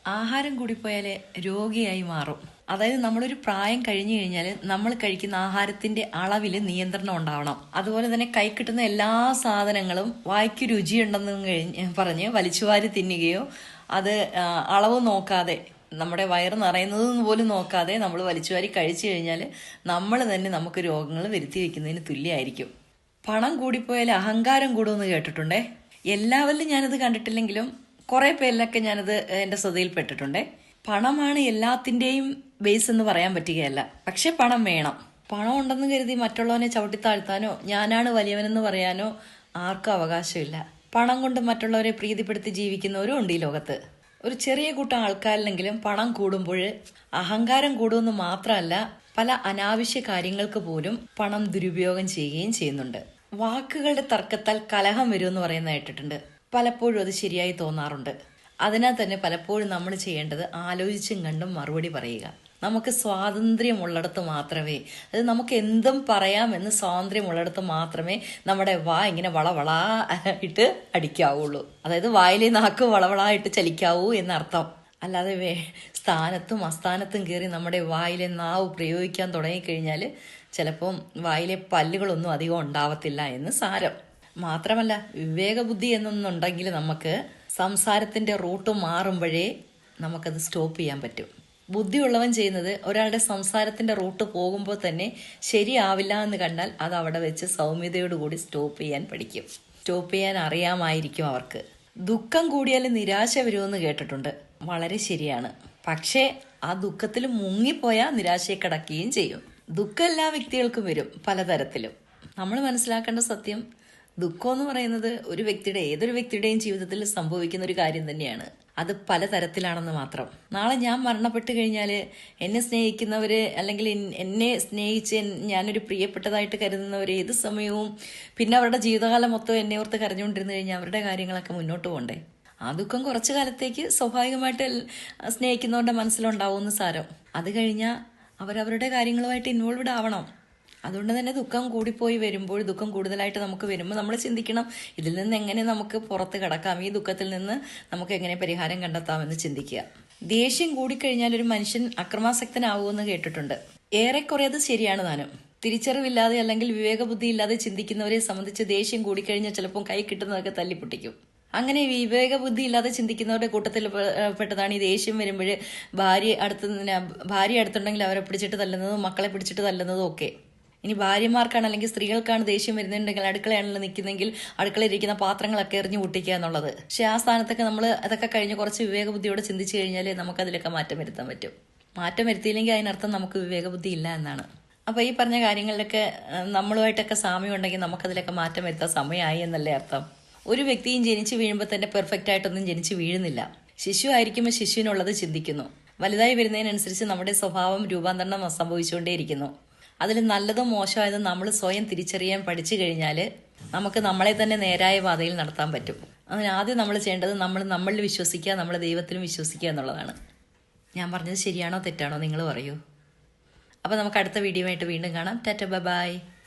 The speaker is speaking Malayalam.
ആഹാരം കൂടിപ്പോയാൽ രോഗിയായി മാറും. അതായത് നമ്മളൊരു പ്രായം കഴിഞ്ഞു കഴിഞ്ഞാൽ നമ്മൾ കഴിക്കുന്ന ആഹാരത്തിന്റെ അളവിൽ നിയന്ത്രണം ഉണ്ടാവണം. അതുപോലെ തന്നെ കൈ കിട്ടുന്ന എല്ലാ സാധനങ്ങളും വായ്ക്ക് രുചിയുണ്ടെന്ന് പറഞ്ഞ് വലിച്ചുവാരി തിന്നുകയോ അത് അളവ് നോക്കാതെ നമ്മുടെ വയറ് നിറയുന്നത് പോലും നോക്കാതെ നമ്മൾ വലിച്ചുവാരി കഴിച്ചു കഴിഞ്ഞാൽ നമ്മൾ തന്നെ നമുക്ക് രോഗങ്ങൾ വരുത്തി വെക്കുന്നതിന് തുല്യമായിരിക്കും. പണം കൂടിപ്പോയാൽ അഹങ്കാരം കൂടുമെന്ന് കേട്ടിട്ടുണ്ടേ. എല്ലാവരിലും ഞാനത് കണ്ടിട്ടില്ലെങ്കിലും കുറെ പേരിലൊക്കെ ഞാനത് എൻ്റെ ശ്രദ്ധയിൽപ്പെട്ടിട്ടുണ്ടേ. പണമാണ് എല്ലാത്തിൻ്റെയും ബേസ് എന്ന് പറയാൻ പറ്റുകയല്ല, പക്ഷെ പണം വേണം. പണം ഉണ്ടെന്ന് കരുതി മറ്റുള്ളവനെ ചവിട്ടിത്താഴ്ത്താനോ ഞാനാണ് വലിയവനെന്ന് പറയാനോ ആർക്കും അവകാശമില്ല. പണം കൊണ്ട് മറ്റുള്ളവരെ പ്രീതിപ്പെടുത്തി ജീവിക്കുന്നവരും ഉണ്ട് ഈ ലോകത്ത്. ഒരു ചെറിയ കൂട്ടം ആൾക്കാരിലെങ്കിലും പണം കൂടുമ്പോൾ അഹങ്കാരം കൂടുമെന്ന് മാത്രമല്ല, പല അനാവശ്യ കാര്യങ്ങൾക്ക് പോലും പണം ദുരുപയോഗം ചെയ്യുകയും ചെയ്യുന്നുണ്ട്. വാക്കുകളുടെ തർക്കത്താൽ കലഹം വരുമെന്ന് പറയുന്നത് കേട്ടിട്ടുണ്ട്. പലപ്പോഴും അത് ശരിയായി തോന്നാറുണ്ട്. അതിനാൽ തന്നെ പലപ്പോഴും നമ്മൾ ചെയ്യേണ്ടത് ആലോചിച്ചും കണ്ടും മറുപടി പറയുക. നമുക്ക് സ്വാതന്ത്ര്യമുള്ളിടത്ത് മാത്രമേ, അത് നമുക്ക് എന്തും പറയാമെന്ന് സ്വാതന്ത്ര്യമുള്ളിടത്ത് മാത്രമേ നമ്മുടെ വാ ഇങ്ങനെ വളവളാ ഇട്ട് അടിക്കാവുള്ളൂ. അതായത് വായിലെ നാക്ക് വളവളാ ഇട്ട് ചലിക്കാവൂ എന്നർത്ഥം. അല്ലാതെ സ്ഥാനത്തും അസ്ഥാനത്തും കയറി നമ്മുടെ വായിലെ നാവ് പ്രയോഗിക്കാൻ തുടങ്ങിക്കഴിഞ്ഞാൽ ചിലപ്പം വായിലെ പല്ലുകളൊന്നും അധികം ഉണ്ടാവത്തില്ല എന്ന് സാരം. മാത്രമല്ല, വിവേകബുദ്ധി എന്നൊന്നുണ്ടെങ്കിൽ നമുക്ക് സംസാരത്തിന്റെ റൂട്ട് മാറുമ്പോഴേ നമുക്കത് സ്റ്റോപ്പ് ചെയ്യാൻ പറ്റും. ബുദ്ധിയുള്ളവൻ ചെയ്യുന്നത് ഒരാളുടെ സംസാരത്തിന്റെ റൂട്ട് പോകുമ്പോൾ തന്നെ ശരിയാവില്ല എന്ന് കണ്ടാൽ അത് അവിടെ വെച്ച് സൗമ്യതയോടുകൂടി സ്റ്റോപ്പ് ചെയ്യാൻ പഠിക്കും. സ്റ്റോപ്പ് ചെയ്യാൻ അറിയാമായിരിക്കും അവർക്ക്. ദുഃഖം കൂടിയാൽ നിരാശ വരുമെന്ന് കേട്ടിട്ടുണ്ട്. വളരെ ശരിയാണ്. പക്ഷേ ആ ദുഃഖത്തിൽ മുങ്ങിപ്പോയാൽ നിരാശയെ കടക്കുകയും ചെയ്യും. ദുഃഖം എല്ലാ വ്യക്തികൾക്കും വരും, പലതരത്തിലും. നമ്മൾ മനസ്സിലാക്കേണ്ട സത്യം, ദുഃഖം എന്ന് പറയുന്നത് ഏതൊരു വ്യക്തിയുടെയും ജീവിതത്തിൽ സംഭവിക്കുന്ന ഒരു കാര്യം തന്നെയാണ്. അത് പലതരത്തിലാണെന്ന് മാത്രം. നാളെ ഞാൻ മരണപ്പെട്ട് കഴിഞ്ഞാൽ എന്നെ സ്നേഹിക്കുന്നവര്, അല്ലെങ്കിൽ എന്നെ സ്നേഹിച്ച് ഞാനൊരു പ്രിയപ്പെട്ടതായിട്ട് കരുതുന്നവർ ഏത് സമയവും പിന്നെ അവരുടെ ജീവിതകാലം മൊത്തം എന്നെ ഓർത്ത് കരഞ്ഞുകൊണ്ടിരുന്നു കഴിഞ്ഞാൽ അവരുടെ കാര്യങ്ങളൊക്കെ മുന്നോട്ട് പോകണ്ടേ. ആ ദുഃഖം കുറച്ചു കാലത്തേക്ക് സ്വാഭാവികമായിട്ട് സ്നേഹിക്കുന്നവരുടെ മനസ്സിലുണ്ടാവുമെന്ന് സാരം. അത് കഴിഞ്ഞാൽ അവരവരുടെ കാര്യങ്ങളുമായിട്ട് ഇൻവോൾവ്ഡ് ആവണം. അതുകൊണ്ട് തന്നെ ദുഃഖം കൂടിപ്പോയി വരുമ്പോൾ, ദുഃഖം കൂടുതലായിട്ട് നമുക്ക് വരുമ്പോൾ നമ്മൾ ചിന്തിക്കണം, ഇതിൽ നിന്ന് എങ്ങനെ നമുക്ക് പുറത്ത് കടക്കാം, ഈ ദുഃഖത്തിൽ നിന്ന് നമുക്ക് എങ്ങനെ പരിഹാരം കണ്ടെത്താമെന്ന് ചിന്തിക്കുക. ദേഷ്യം കൂടിക്കഴിഞ്ഞാൽ ഒരു മനുഷ്യൻ അക്രമാസക്തനാവുമെന്ന് കേട്ടിട്ടുണ്ട്. ഏറെക്കുറെ അത് ശരിയാണ് താനും. തിരിച്ചറിവില്ലാതെ അല്ലെങ്കിൽ വിവേകബുദ്ധി ഇല്ലാതെ ചിന്തിക്കുന്നവരെ സംബന്ധിച്ച് ദേഷ്യം കൂടിക്കഴിഞ്ഞാൽ ചിലപ്പോൾ കൈ കിട്ടുന്നതൊക്കെ തല്ലിപ്പൊട്ടിക്കും. അങ്ങനെ വിവേകബുദ്ധി ഇല്ലാതെ ചിന്തിക്കുന്നവരുടെ കൂട്ടത്തിൽ പെട്ടതാണ് ഈ ദേഷ്യം വരുമ്പോൾ ഭാര്യ അടുത്തുണ്ടെങ്കിൽ അവരെ പിടിച്ചിട്ട് തല്ലുന്നതും മക്കളെ പിടിച്ചിട്ട് തല്ലുന്നതും ഒക്കെ. ഇനി ഭാര്യമാർക്കാണ് അല്ലെങ്കിൽ സ്ത്രീകൾക്കാണ് ദേഷ്യം വരുന്നുണ്ടെങ്കിൽ അടുക്കളയാണല്ലോ നിൽക്കുന്നെങ്കിൽ അടുക്കളയിലിരിക്കുന്ന പാത്രങ്ങളൊക്കെ എറിഞ്ഞു പൊട്ടിക്കുക എന്നുള്ളത്. പക്ഷെ ആ സ്ഥാനത്തൊക്കെ നമ്മൾ അതൊക്കെ കഴിഞ്ഞ് കുറച്ച് വിവേകബുദ്ധിയോടെ ചിന്തിച്ചു കഴിഞ്ഞാൽ നമുക്കതിലൊക്കെ മാറ്റം വരുത്താൻ പറ്റും. മാറ്റം വരുത്തിയില്ലെങ്കിൽ അതിനർത്ഥം നമുക്ക് വിവേകബുദ്ധി ഇല്ല എന്നാണ്. അപ്പോൾ ഈ പറഞ്ഞ കാര്യങ്ങളിലൊക്കെ നമ്മളുമായിട്ടൊക്കെ സാമ്യം ഉണ്ടെങ്കിൽ നമുക്കതിലൊക്കെ മാറ്റം വരുത്താൻ സമയമായി എന്നല്ലേ അർത്ഥം. ഒരു വ്യക്തിയും ജനിച്ചു വീഴുമ്പോൾ തന്നെ പെർഫെക്റ്റ് ആയിട്ടൊന്നും ജനിച്ചു വീഴുന്നില്ല. ശിശു ആയിരിക്കുമ്പോൾ ശിശുവിനുള്ളത് ചിന്തിക്കുന്നു. വലുതായി വരുന്നതിനനുസരിച്ച് നമ്മുടെ സ്വഭാവം രൂപാന്തരണം സംഭവിച്ചുകൊണ്ടേയിരിക്കുന്നു. അതിൽ നല്ലതും മോശമായതും നമ്മൾ സ്വയം തിരിച്ചറിയാൻ പഠിച്ചു കഴിഞ്ഞാൽ നമുക്ക് നമ്മളെ തന്നെ നേരായ പാതയിൽ നടത്താൻ പറ്റും. അതിനാദ്യം നമ്മൾ ചെയ്യേണ്ടത് നമ്മളിൽ വിശ്വസിക്കുക, നമ്മൾ ദൈവത്തിലും വിശ്വസിക്കുക എന്നുള്ളതാണ്. ഞാൻ പറഞ്ഞത് ശരിയാണോ തെറ്റാണോ നിങ്ങൾ പറയൂ. അപ്പോൾ നമുക്ക് അടുത്ത വീഡിയോ ആയിട്ട് വീണ്ടും കാണാം. ടാറ്റ, ബൈ.